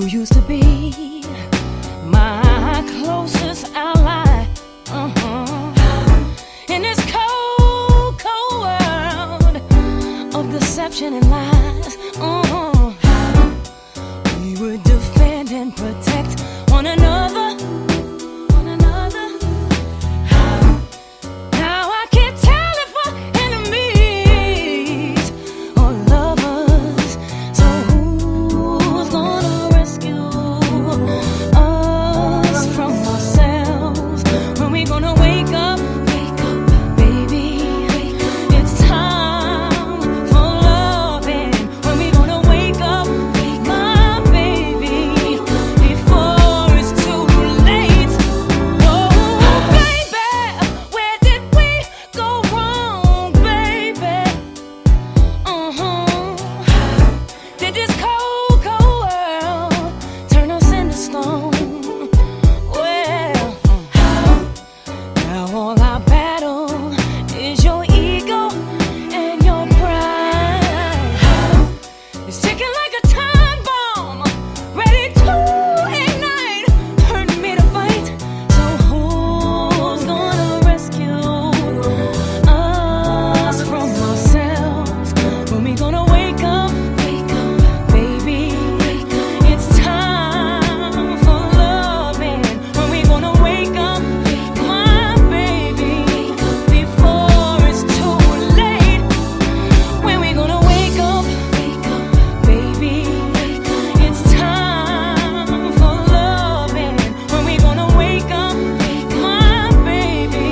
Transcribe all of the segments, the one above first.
used to be my closest ally. In this cold, cold world of deception and lies, we would defend and protect one another. Now I can't tell if we're enemies or lovers. So who's gonna rescue us from ourselves? When we gonna wake up? Wake up, baby. It's time for loving. When we gonna wake up, my baby, before it's too late? Oh, baby, where did we go wrong, baby? Did this cold, cold world turn us into stone? Well, now all I battle is your ego and your pride. It's ticking like a time bomb, ready to ignite, hurting me to fight. So who's gonna rescue us from ourselves? When we gonna wake up? Wake up, baby. It's time for loving. When we gonna wake up, my baby, before it's too late? When we gonna wake up, baby? It's time for loving. When we gonna wake up, my baby,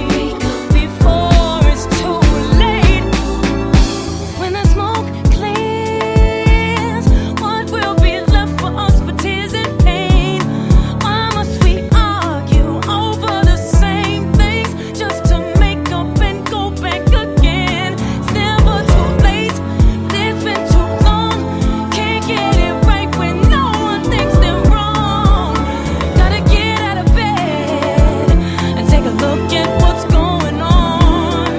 before it's too late? When the smoke clears, what will be left for us but tears and pain? Why must we argue over the same things just to make up and go back again? It's never too late, it's been too long. Can't get it right when no one thinks they're wrong. Gotta get out of bed and take a look at what's going on.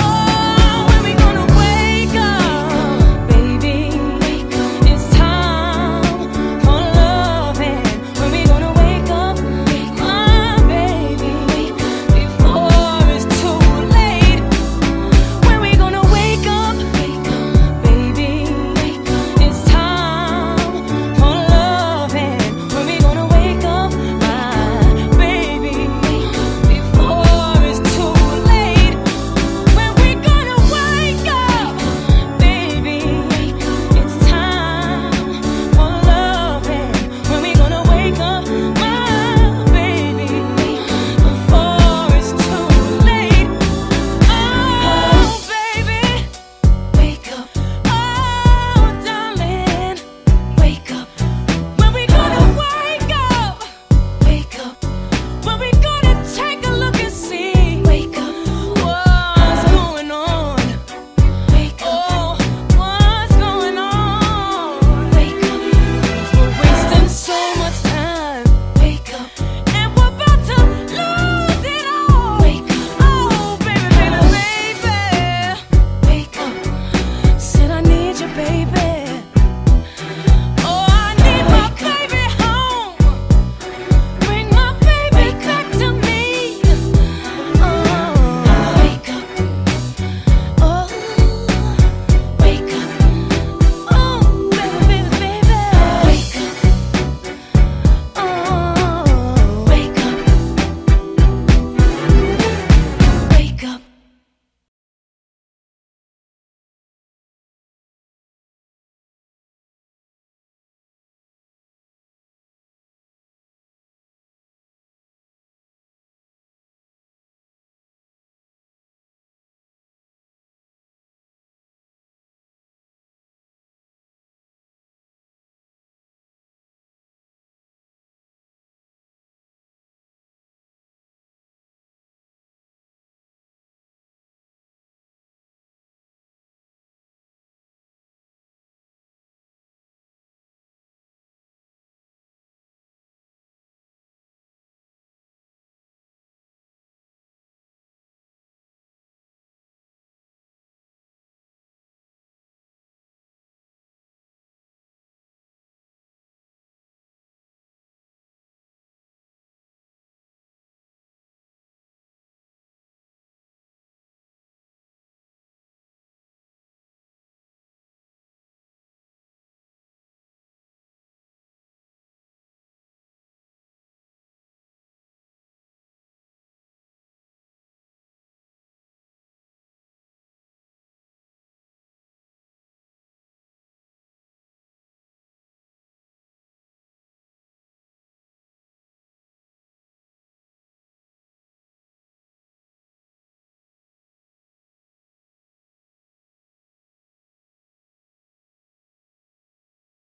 Oh, when we gonna wake up, baby? It's time for loving. When we gonna wake up, my baby, before it's too late? When we gonna wake up, baby? It's time for loving. When we gonna wake up, my baby, before it's too late? When we gonna wake up, baby? It's time for loving. When we gonna wake up, my baby, before it's too late? Oh, baby, wake up. Oh, darling, wake up. When we gonna wake up? Wake up. When we gonna take a look and see? Wake up. What's going on? Wake up. Oh, what's going on? Wake up. 'Cause we're wasting so much time. Wake up. And we're about to lose it all. Wake up. Oh, baby, baby, baby. Wake up. Said I need you, baby.